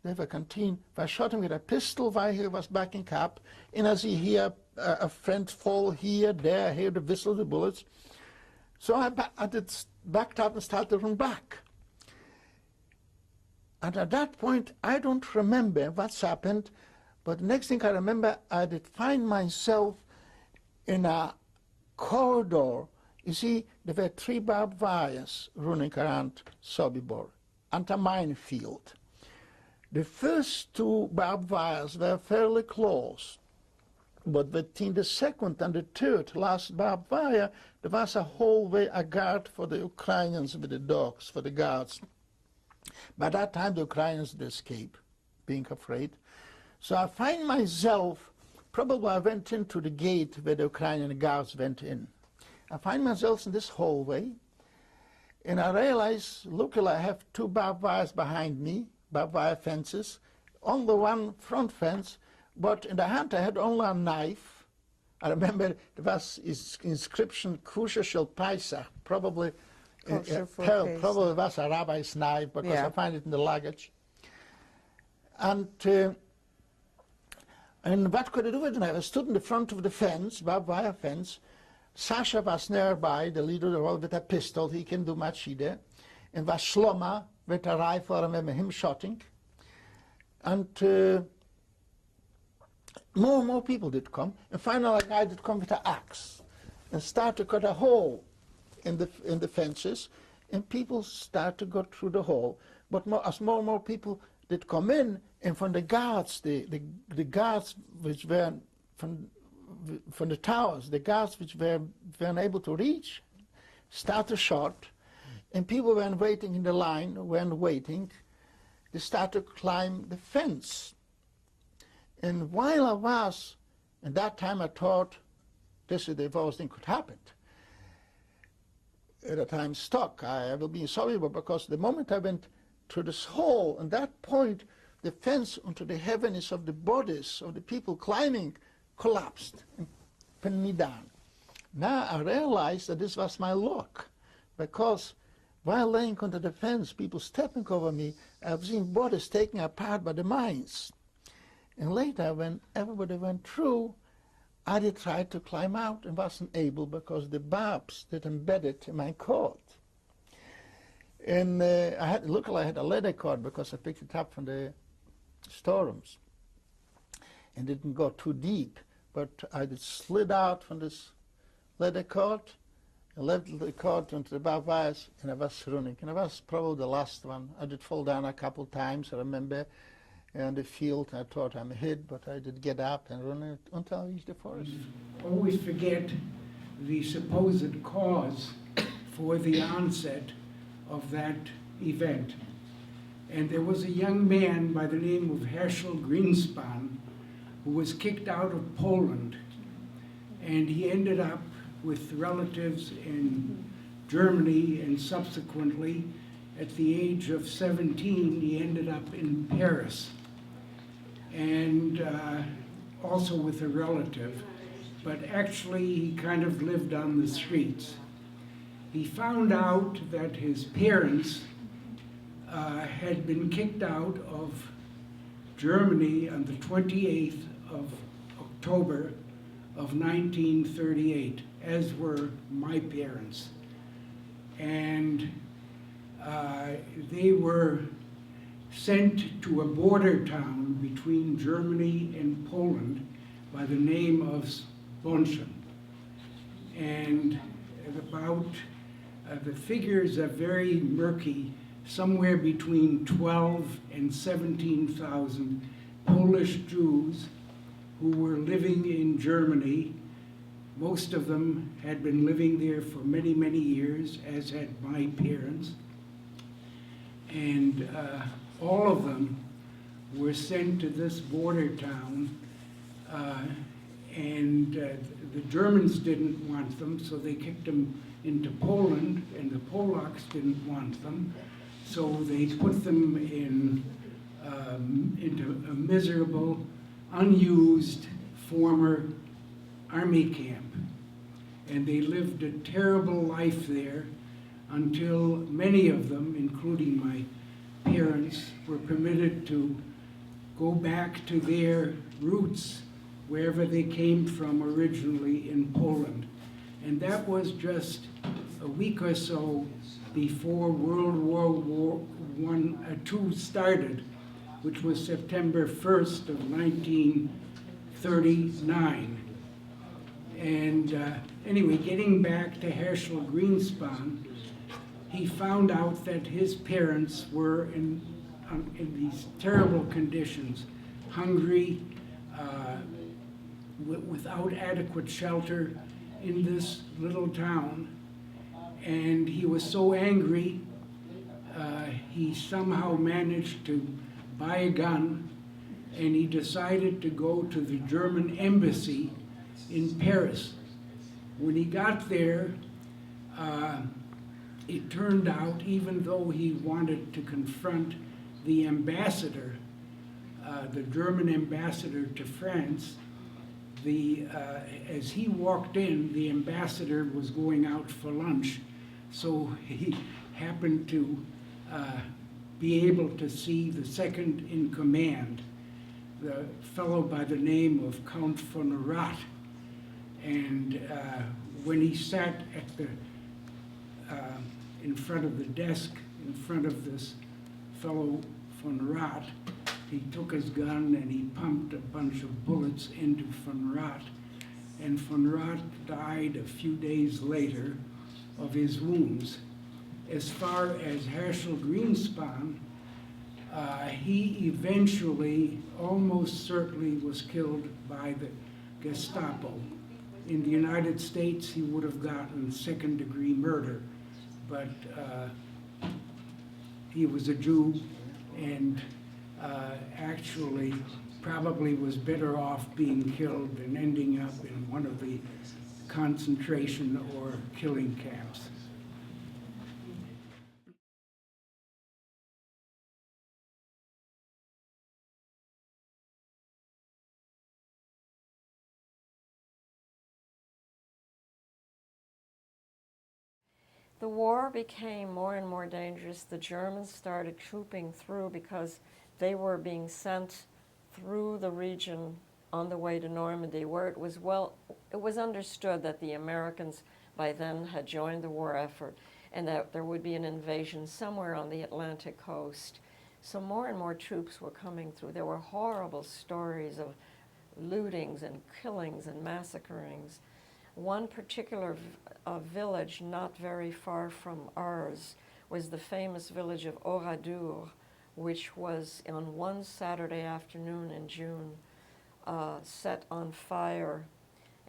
They have a canteen. I shot him with a pistol while he was backing up, and as he hear a friend fall here, there, I hear the whistle of the bullets. So I backed up and started to run back. And at that point, I don't remember what's happened, but the next thing I remember, I did find myself in a corridor. You see, there were 3 barbed wires running around Sobibor, and a minefield. The first 2 barbed wires were fairly close, but between the second and the third last barbed wire, there was a hallway, a guard for the Ukrainians with the dogs, for the guards. By that time, the Ukrainians did escape, being afraid. So I find myself, probably I went into the gate where the Ukrainian guards went in. I find myself in this hallway, and I realize, luckily I have 2 barbed wires behind me, barbed wire fences, only one front fence, but in the hand I had only a knife. I remember there was his inscription, Kusha Shel Paisa, probably was a rabbi's knife because I find it in the luggage. And what could I do with the knife? I stood in the front of the fence, barbed wire fence. Sasha was nearby, the leader of the world, with a pistol. He can do much either. And was Shloma with a rifle. I remember him shooting. And more people did come. And finally, a guy did come with an axe and start to cut a hole in the fences. And people start to go through the hole. But as more and more people did come in, and from the guards, the guards which were from the towers, the guards which were unable to reach, started to shot, and people weren't waiting in the line, they started to climb the fence. And while I was, at that time I thought, this is the worst thing could happen. At the time stuck, I will be sorry, because the moment I went through this hole, at that point, the fence onto the heavens of the bodies of the people climbing collapsed and pinned me down. Now I realized that this was my luck, because while laying under the fence, people stepping over me, I've seen bodies taken apart by the mines. And later, when everybody went through, I did try to climb out and wasn't able because the barbs that embedded in my cord. And luckily I had a leather cord because I picked it up from the storerooms and didn't go too deep. But I did slid out from this leather cord and left the cord onto the barbed wires, and I was running. And I was probably the last one. I did fall down a couple times, I remember. On the field, I thought I'm hit, but I did get up and run until I reached the forest. Always forget the supposed cause for the onset of that event. And there was a young man by the name of Herschel Greenspan who was kicked out of Poland, and he ended up with relatives in Germany, and subsequently, at the age of 17, he ended up in Paris, and also with a relative, but actually he kind of lived on the streets. He found out that his parents had been kicked out of Germany on the 28th of October of 1938, as were my parents. And they were sent to a border town between Germany and Poland by the name of Bonchen. And about, the figures are very murky, somewhere between 12 and 17,000 Polish Jews who were living in Germany. Most of them had been living there for many, many years, as had my parents. And all of them were sent to this border town, and the Germans didn't want them, so they kicked them into Poland, and the Polacks didn't want them, so they put them in into a miserable, unused former army camp. And they lived a terrible life there until many of them, including my parents, were permitted to go back to their roots, wherever they came from originally in Poland. And that was just a week or so before World War II started, which was September 1st of 1939. And anyway, getting back to Herschel Greenspan, he found out that his parents were in these terrible conditions, hungry, without adequate shelter in this little town. And he was so angry, he somehow managed to buy a gun, and he decided to go to the German embassy in Paris. When he got there, it turned out, even though he wanted to confront the ambassador, the German ambassador to France, as he walked in, the ambassador was going out for lunch, so he happened to be able to see the second in command, the fellow by the name of Count von Rath. And when he sat at the in front of the desk, in front of this fellow von Rath, he took his gun and he pumped a bunch of bullets into von Rath. And von Rath died a few days later of his wounds. As far as Herschel Greenspan, he eventually, almost certainly, was killed by the Gestapo. In the United States, he would have gotten second-degree murder, but he was a Jew and actually probably was better off being killed than ending up in one of the concentration or killing camps. The war became more and more dangerous. The Germans started trooping through because they were being sent through the region on the way to Normandy, where it was understood that the Americans by then had joined the war effort and that there would be an invasion somewhere on the Atlantic coast. So more and more troops were coming through. There were horrible stories of lootings and killings and massacrings. One particular village not very far from ours was the famous village of Oradour, which was on one Saturday afternoon in June set on fire,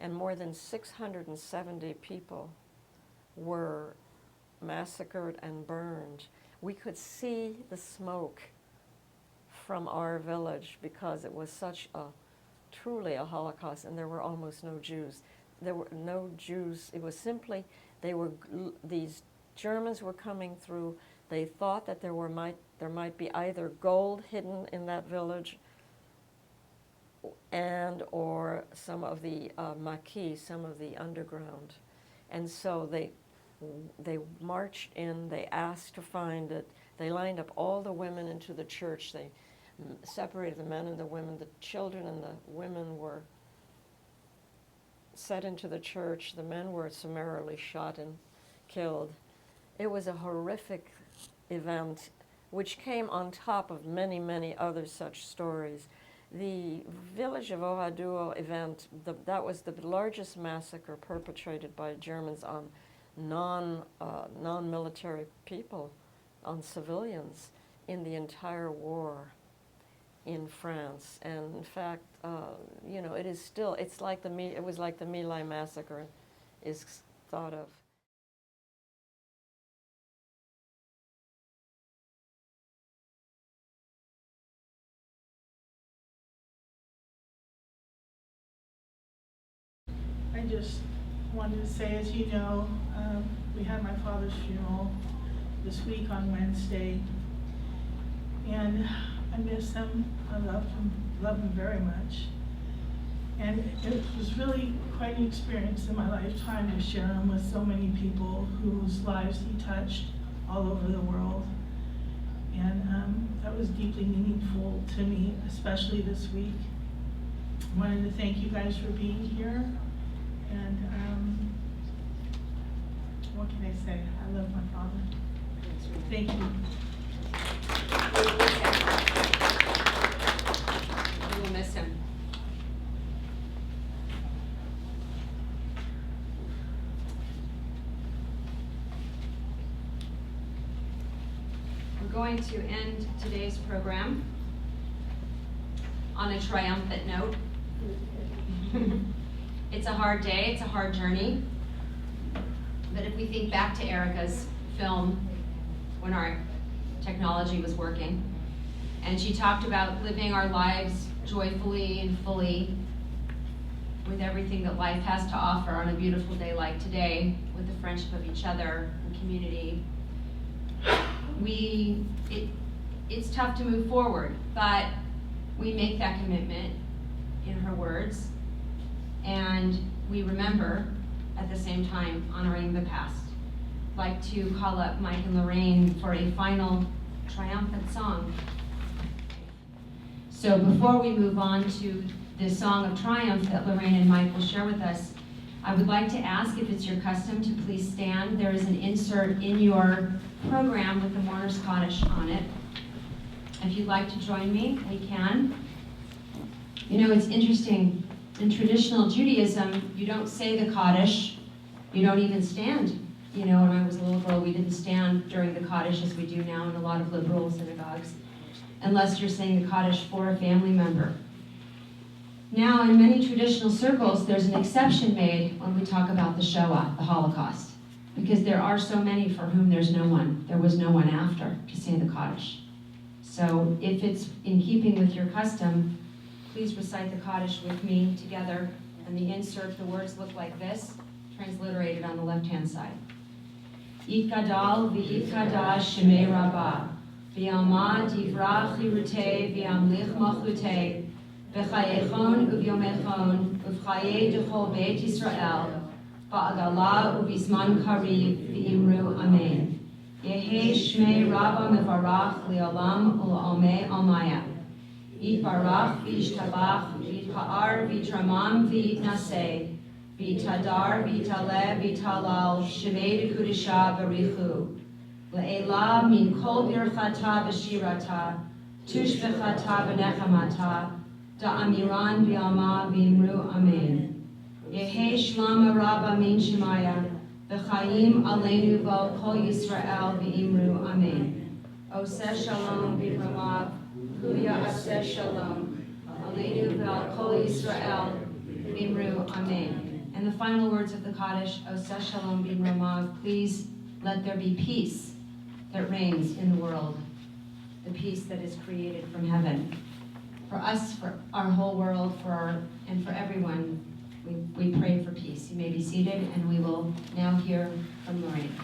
and more than 670 people were massacred and burned. We could see the smoke from our village because it was such truly a Holocaust, and there were almost no Jews. There were no Jews. It was simply These Germans were coming through. They thought that there might be either gold hidden in that village and or some of the maquis, some of the underground. And so they marched in, they asked to find it. They lined up all the women into the church. They separated the men and the women. The children and the women were set into the church. The men were summarily shot and killed. It was a horrific event which came on top of many, many other such stories. The village of Ohaduo event, that was the largest massacre perpetrated by Germans on non-military people, on civilians, in the entire war in France. And in fact, you know, it was like the My Lai massacre is thought of. I just wanted to say, as you know, we had my father's funeral this week on Wednesday, and I miss him. I love him very much. And it was really quite an experience in my lifetime to share him with so many people whose lives he touched all over the world. And that was deeply meaningful to me, especially this week. I wanted to thank you guys for being here. And what can I say? I love my father. Thank you. We will miss him. We're going to end today's program on a triumphant note. It's a hard day, it's a hard journey. But if we think back to Erica's film when our technology was working, and she talked about living our lives joyfully and fully with everything that life has to offer on a beautiful day like today, with the friendship of each other and community. It's tough to move forward, but we make that commitment in her words, and we remember at the same time honoring the past. I'd like to call up Mike and Lorraine for a final triumphant song. So before we move on to the song of triumph that Lorraine and Mike will share with us, I would like to ask if it's your custom to please stand. There is an insert in your program with the Mourner's Kaddish on it. If you'd like to join me, we can. You know, it's interesting. In traditional Judaism, you don't say the Kaddish. You don't even stand. You know, when I was a little girl, we didn't stand during the Kaddish as we do now in a lot of liberal synagogues, unless you're saying the Kaddish for a family member. Now, in many traditional circles, there's an exception made when we talk about the Shoah, the Holocaust, because there are so many for whom there was no one after to say the Kaddish. So if it's in keeping with your custom, please recite the Kaddish with me together. And the insert, the words look like this, transliterated on the left-hand side. Yitkadal v'yitkadash shemei rabbah, v'yamad yivrach yirutei v'yamlich malchutei, v'chayechon uvyomechon, uv'chayei d'chol beit Yisrael, v'agala uv'izman kariv v'imru amen. Yehi shmei rabbah mevarach li'olam u'la'omei almaya. Yitbarach v'yishtabach v'yitpa'ar v'yitramam v'yitnaseh. V'tadar, v'taleh, v'talal, shemei d'kudisha barichu. Le'ela min kol birchata v'shirata, tush b'chata v'nechamata, da'amiran v'yama v'imru amen. Yehi shlama rabba min shemaya, v'chayim aleinu v'al kol Yisrael v'imru amen. Oseh shalom v'ramav, huya aseh shalom, aleinu v'al kol Yisrael v'imru amen. And the final words of the Kaddish, Oseh Shalom bin Romav, please let there be peace that reigns in the world, the peace that is created from heaven. For us, for our whole world, and for everyone, we pray for peace. You may be seated, and we will now hear from Lorraine.